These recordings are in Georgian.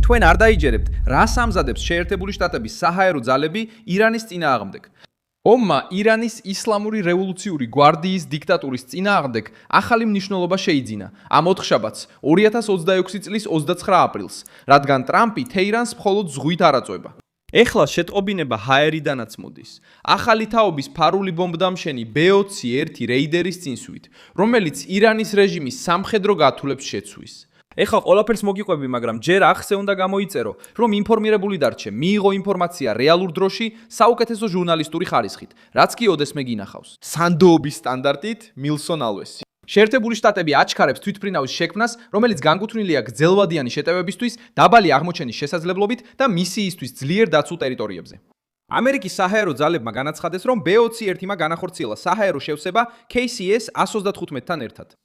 თქვენ არ დაიჯერებთ, რას ამზადებს შეერთებული შტატების საჰაერო ძალები ირანის წინააღმდეგ. ომმა ირანის ისლამური რევოლუციური გვარდიის დიქტატურის წინააღმდეგ ახალი მნიშვნელობა შეიძინა ამ ოთხშაბათს 2026 წლის 29 აპრილს, რადგან ტრამპი თეირანს მხოლოდ ზღვით არ აწვება. ეხლა შეტყობინება ჰაერიდანაც მოდის. ახალი თაობის ფარული ბომბდამშენი B-21 რეიდერის წინსვით, რომელიც ირანის რეჟიმის სამხედრო გათვლებს შეცვის. ეხლა ყველაფერს მოგიყვები, მაგრამ ჯერ ახსე უნდა გამოიწერო, რომ ინფორმირებული დარჩე, მიიღო ინფორმაცია რეალურ დროში, საუკეთესო ჟურნალისტური ხარისხით, რაც კი ოდესმე გინახავს. სანდოობის სტანდარტით მილსონ ალვესი. შეერთებული შტატები აჩქარებს თვითმფრინავის შექმნას, რომელიც განკუთვნილია გრძელვადიანი შეტევებისთვის, დაბალი აღმოჩენის შესაძლებლობით და მისიისთვის ძლიერ დაცულ ტერიტორიებზე. ამერიკის საჰაერო ძალებმა განაცხადეს, რომ B-21-მა განახორციელა საჰაერო შევსება KCS-135-თან ერთად.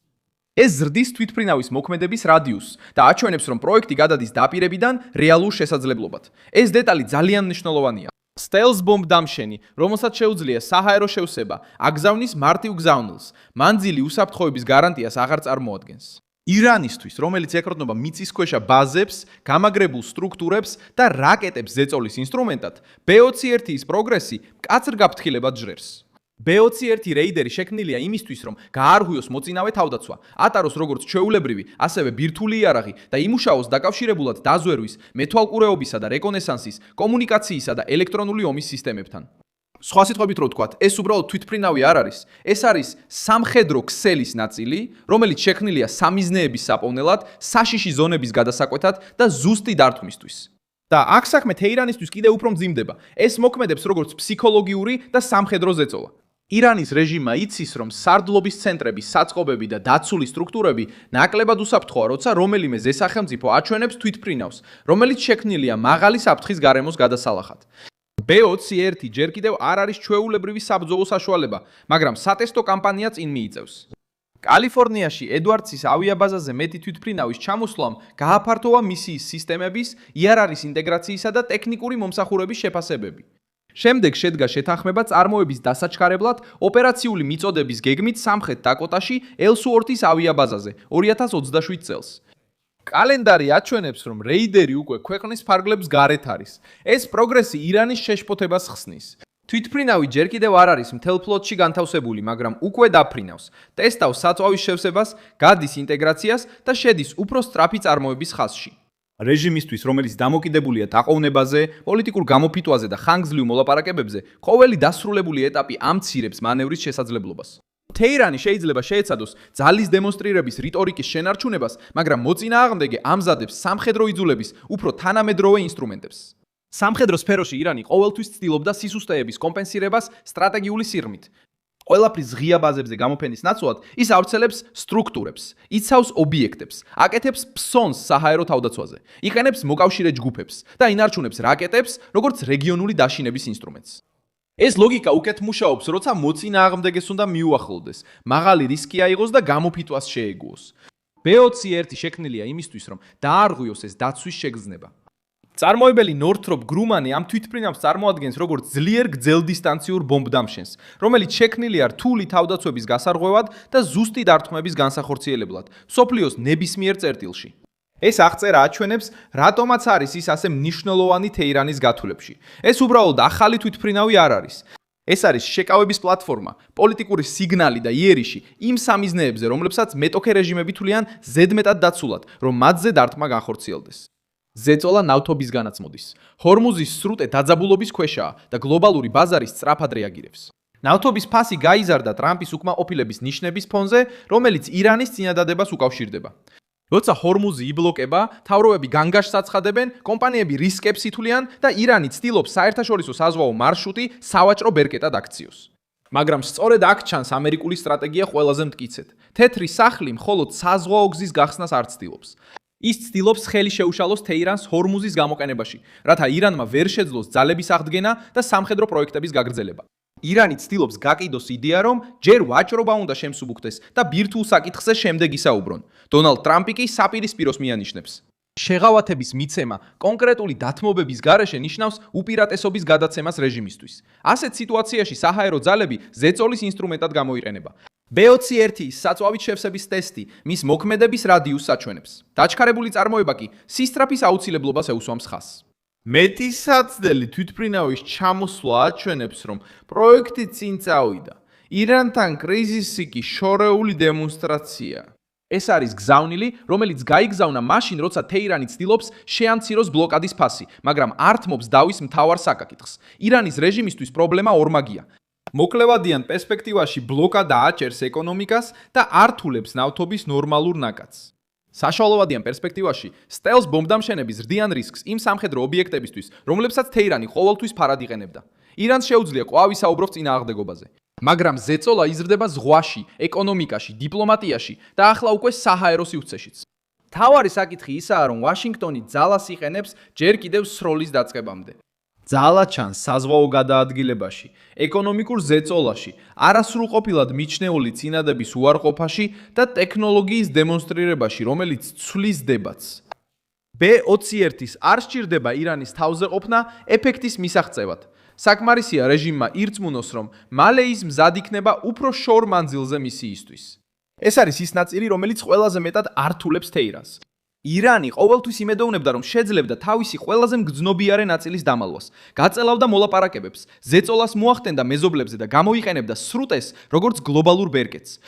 ეს ზრდის თვითმფრინავის მოქმედების რადიუსს და აჩვენებს, რომ პროექტი გადადის დაპირებიდან რეალურ შესაძლებლობად. ეს დეტალი ძალიან მნიშვნელოვანია. Stealth bomb დამშენი, რომელსაც შეუძლია საჰაერო შევსება, აგზავნის მარტივ გზავნილს, მანძილი უსაფრთხოების გარანტიას აღარ წარმოადგენს. ირანისთვის, რომელიც ეკრონობა მიწისქვეშა ბაზებს, გამაგრებულ სტრუქტურებს და რაკეტებს ზეწოლის ინსტრუმენტად, B-21-ის პროგრესი მკაცრ გაფრთხილებად ჟღერს. B-21 რეიდერი შექმნილია იმისთვის, რომ გაარღვიოს მოწინავე თავდაცვა, ატაროს როგორც ჩვეულებრივი, ასევე ბირთვული იარაღი და იმუშაოს დაკავშირებულად დაზვერვის, მეთვალყურეობისა და რეკონესანსის, კომუნიკაციისა და ელექტრონული ომის სისტემებთან. სხვა სიტყვებით რო ვთქვათ, ეს უბრალოდ თვითმფრინავი არ არის, ეს არის სამხედრო ქსელის ნაწილი, რომელიც შექმნილია სამიზნეების საპოვნელად, საშიში ზონების გადასაკვეთად და ზუსტი დარტვმისთვის. და აქ საქმე თეირანისთვის კიდევ უფრო მძიმდება. ეს მოქმედებს როგორც ფსიქოლოგიური და სამხედრო ზეწოლა. ირანის რეჟიმმა იცის, რომ სარდლობის ცენტრები, საწყობები და დაცული სტრუქტურები ნაკლებად უსაფრთხოა, როცა რომელიმე ზესახელმწიფო აჩვენებს თვითმფრინავს, რომელიც შექმნილია მაღალი საფრთხის გარემოს გადასალახად. B-21 ჯერ კიდევ არ არის ჩვეულებრივი საბრძოლო საშუალება, მაგრამ სატესტო კამპანია წინ მიიწევს. კალიფორნიაში ედვარდსის ავიაბაზაზე მეტი თვითმფრინავის ჩამოსვლამ გააფართოვა მისიის სისტემების, იარაღის ინტეგრაციისა და ტექნიკური მომსახურების შეფასებები. შემდეგ შედგა შეთანხმება წარმოების დასაჩქარებლად ოპერაციული მიწოდების გეგმით სამხრეთ დაკოტაში ელსუორთის ავიაბაზაზე 2027 წელს. კალენდარი აჩვენებს, რომ რეიდერი უკვე ქვეყნის ფარგლებს გარეთ არის. ეს პროგრესი ირანის შეშფოთებას ხსნის. თვითმფრინავი ჯერ კიდევ არ არის მთელ ფლოტში განთავსებული, მაგრამ უკვე დაფრინავს, ტესტავს საწვავის შევსებას, გადის ინტეგრაციას და შედის უფრო სწრაფი წარმოების ხაზში. რეჟიმისთვის, რომელიც დამოკიდებულია დაყოვნებაზე, პოლიტიკურ გამოფიტვაზე და ხანგრძლივ მოლაპარაკებებზე, ყოველი დასრულებული ეტაპი ამცირებს მანევრის შესაძლებლობას. თეირანი შეიძლება შეეცადოს ძალის დემონსტრირების რიტორიკის შენარჩუნებას, მაგრამ მოწინააღმდეგე ამზადებს სამხედრო იძულების უფრო თანამედროვე ინსტრუმენტებს. სამხედრო სფეროში ირანი ყოველთვის ცდილობდა სისუსტეების კომპენსირებას სტრატეგიული სიღრმით. ყველაფრის ღია ბაზებზე გამოფენის ნაცვლად ის ავრცელებს სტრუქტურებს, იცავს ობიექტებს, აკეთებს ფსონს საჰაერო თავდაცვაზე, იყენებს მოკავშირე ჯგუფებს და ინარჩუნებს რაკეტებს, როგორც რეგიონული დაშინების ინსტრუმენტს. ეს ლოგიკა უკეთ მუშაობს, როცა მოწინააღმდეგეს უნდა მიუახლოვდეს, მაღალი რისკი აიღოს და გამოფიტვას შეეგუოს. B-21 შექმნილია იმისთვის, რომ დაარღვიოს ეს დაცვის შეგრძნება. წარმოებელი ნორთროპ გრუმანი ამ თვითმფრინავს წარმოადგენს როგორც ძლიერ გრძელდისტანციურ ბომბდამშენს, რომელიც შექმნილია რთული თავდაცვების გასარღვევად და ზუსტი დარტყმების განსახორციელებლად, მსოფლიოს ნებისმიერ წერტილში. ეს აღწერა აჩვენებს, რატომაც არის ის ასე მნიშვნელოვანი თეირანის გათვლებში. ეს უბრალოდ ახალი თვითმფრინავი არ არის. ეს არის შეკავების პლატფორმა, პოლიტიკური სიგნალი და იერიში იმ სამიზნეებზე, რომლებსაც მეტოქე რეჟიმები თვლიან ზედმეტად დაცულად, რომ მათზე დარტყმა განხორციელდეს. ზეწოლა ნავთობისგანაც მოდის. ჰორმუზის სრუტე დაძაბულობის ქვეშაა და გლობალური ბაზარი სწრაფად რეაგირებს. ნავთობის ფასი გაიზარდა ტრამპის უკმაყოფილების ნიშნების ფონზე, რომელიც ირანის წინადადებას უკავშირდება. როცა ჰორმუზი იბლოკება, თავროები განგაშს აცხადებენ, კომპანიები რისკებს ითვლიან და ირანი ცდილობს საერთაშორისო საზღვაო მარშრუტი სავაჭრო ბერკეტად აქციოს. მაგრამ სწორედ აქ ჩანს ამერიკული სტრატეგია ყველაზე მტკიცედ. თეთრი სახლი მხოლოდ საზღვაო გზის გახსნას არ ცდილობს. ის ცდილობს ხელი შეუშალოს თეირანს ჰორმუზის გამოყენებაში, რათა ირანმა ვერ შეძლოს ძალების აღდგენა და სამხედრო პროექტების გაგრძელება. ირანი ცდილობს გაკიდოს იდეა, რომ ჯერ ვაჭრობა უნდა შემსუბუქდეს და ბირთვულ საკითხზე შემდეგ ისაუბრონ. დონალდ ტრამპი კი საპირისპიროს მიანიშნებს. შეღავათების მიცემა კონკრეტული დათმობების გარეშე ნიშნავს უპირატესობის გადაცემას რეჟიმისთვის. ასეთ სიტუაციაში საჰაერო ძალები ზეწოლის ინსტრუმენტად გამოიყენება. B21-ის საწვავით შევსების ტესტი მის მოქმედების რადიუსს აჩვენებს. დაჩქარებული წარმოება კი სისწრაფის აუცილებლობას ეუსვამს ხაზს. მეტისაცდელი თვითმფრინავის ჩამოსვლა აჩვენებს, რომ პროექტი წინ წავიდა. ირანთან კრიზისი კი შორეული დემონსტრაცია. ეს არის გზავნილი, რომელიც გაიგზავნა მაშინ, როცა თეირანი ცდილობს შეამციროს ბლოკადის ფასი, მაგრამ არ თმობს დავის მთავარ საკაკითხს. ირანის რეჟიმისთვის პრობლემა ორმაგია. მოკლევადიან პერსპექტივაში ბლოკადა აჭერს ეკონომიკას და ართულებს ნავთობის ნორმალურ ნაკადს. საშუალოვადიან პერსპექტივაში სტელს ბომბდამშენების ზრდიან რისკს იმ სამხედრო ობიექტებისთვის, რომლებსაც თეირანი ყოველთვის ფარად იყენებდა. ირანს შეუძლია ყვავი საუბრობს წინააღმდეგობაზე. მაგრამ ზეწოლა იზრდება ზღვაში, ეკონომიკაში, დიპლომატიაში და ახლა უკვე საჰაერო სივრცეშიც. თავარი საკითხი ისაა, რომ ვაშინგტონი ძალას იყენებს ჯერ კიდევ სროლის დაწყებამდე. ძალა ჩანს საზღვაო გადაადგილებაში, ეკონომიკურ ზეწოლაში, არასრულყოფილად მიჩნეული წინადების უარყოფაში და ტექნოლოგიის დემონსტრირებაში, რომელიც ცვლის დებატს. B21-ის არ სჭირდება ირანის თავზე ყოფნა ეფექტის მისაღწევად. საკმარისია რეჟიმმა ირწმუნოს, რომ მალე ის მზად იქნება უფრო შორ მანძილზე მისიისთვის. ეს არის ის ნაწილი, რომელიც ყველაზე მეტად ართულებს თეირანს. ირანი ყოველთვის იმედოვნებდა, რომ შეძლებდა თავისი ყველაზე მგრძნობიარე ნაწილის დამალვას. გაწელავდა მოლაპარაკებებს, ზეწოლას მოახდენდა მეზობლებზე და გამოიყენებდა სრუტეს, როგორც გლობალურ ბერკეტს.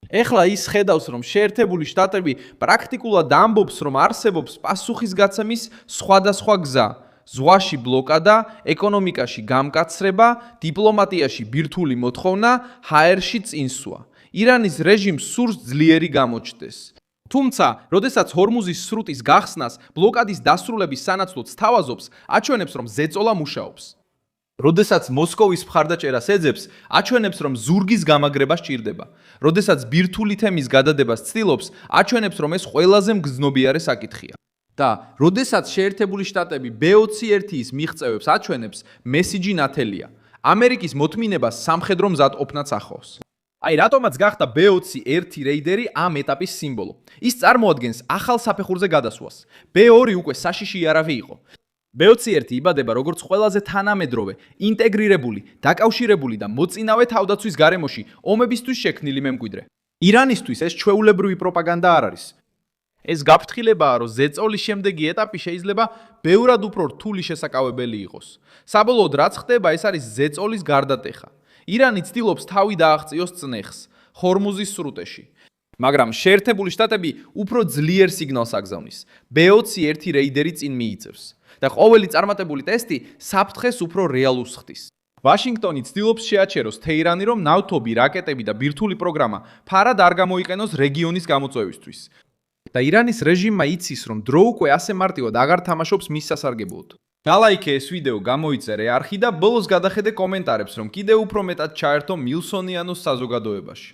ეხლა ის ხედავს, რომ შეერთებული შტატები პრაქტიკულად ამბობს, რომ არსებობს პასუხისგაცემის სხვადასხვა გზა. ზღვაში ბლოკადა, ეკონომიკაში გამკაცრება, დიპლომატიაში ბირთვული მოთხოვნა, ჰაერში წინსვლა. ირანის რეჟიმს სურს ძლიერი გამოჩნდეს. თუმცა, როდესაც ჰორმუზის სრუტის გახსნას ბლოკადის დასრულების სანაცვლოდ სთავაზობს, აჩვენებს, რომ ზეწოლა მუშაობს. როდესაც მოსკოვის მხარდაჭერას ეძებს, აჩვენებს, რომ ზურგის გამაგრება სჭირდება. როდესაც ბირთვული თემის გადადებას ცდილობს, აჩვენებს, რომ ეს ყველაზე მგრძნობიარე საკითხია. და როდესაც შეერთებული შტატები B21-ის მიღწევებს აჩვენებს, მესიჯი ნათელია. ამერიკის მოთმინებას სამხედრო მზადყოფნაც ახლავს. აი რატომაც გახდა B21 რეიდერი ამ ეტაპის სიმბოლო. ის წარმოადგენს ახალ საფეხურზე გადასვლას. B2 უკვე საშიში იარავი იყო. B21 იბადება როგორც ყველაზე თანამედროვე, ინტეგრირებული, დაკავშირებული და მოწინავე თავდაცვის გარემოში ომებისთვის შექმნილი მემკვიდრე. ირანისთვის ეს ჩვეულებრივი პროპაგანდა არ არის. ეს გაფრთხილებაა, რომ ზეწოლის შემდეგი ეტაპი შეიძლება ბევრად უფრო რთული შესაკავებელი იყოს. საბოლოოდ რაც ხდება, ეს არის ზეწოლის გარდატეხა. ირანი ცდილობს თავი დააღწიოს წნეხს, ჰორმუზის სრუტეში. მაგრამ შეერთებული შტატები უფრო ძლიერ სიგნალს აგზავნის. B21 რეიდერი წინ მიიწევს და ყოველი წარმატებული ტესტი საფრთხეს უფრო რეალურს ხდის. ვაშინგტონი ცდილობს შეაჩეროს თეირანი, რომ ნავთობი, რაკეტები და ბირთვული პროგრამა ფარად არ გამოიყენოს რეგიონის გამოწვევისთვის. და ირანის რეჟიმმა იცის, რომ დრო უკვე ასე მარტივად აღარ თამაშობს მის სასარგებლოდ. გალაიქე ეს ვიდეო, გამოიწერე არხი და ბოლოს გადახედე კომენტარებს, რომ კიდევ უფრო მეტად ჩაერთო მილსონიანოს საზოგადოებაში.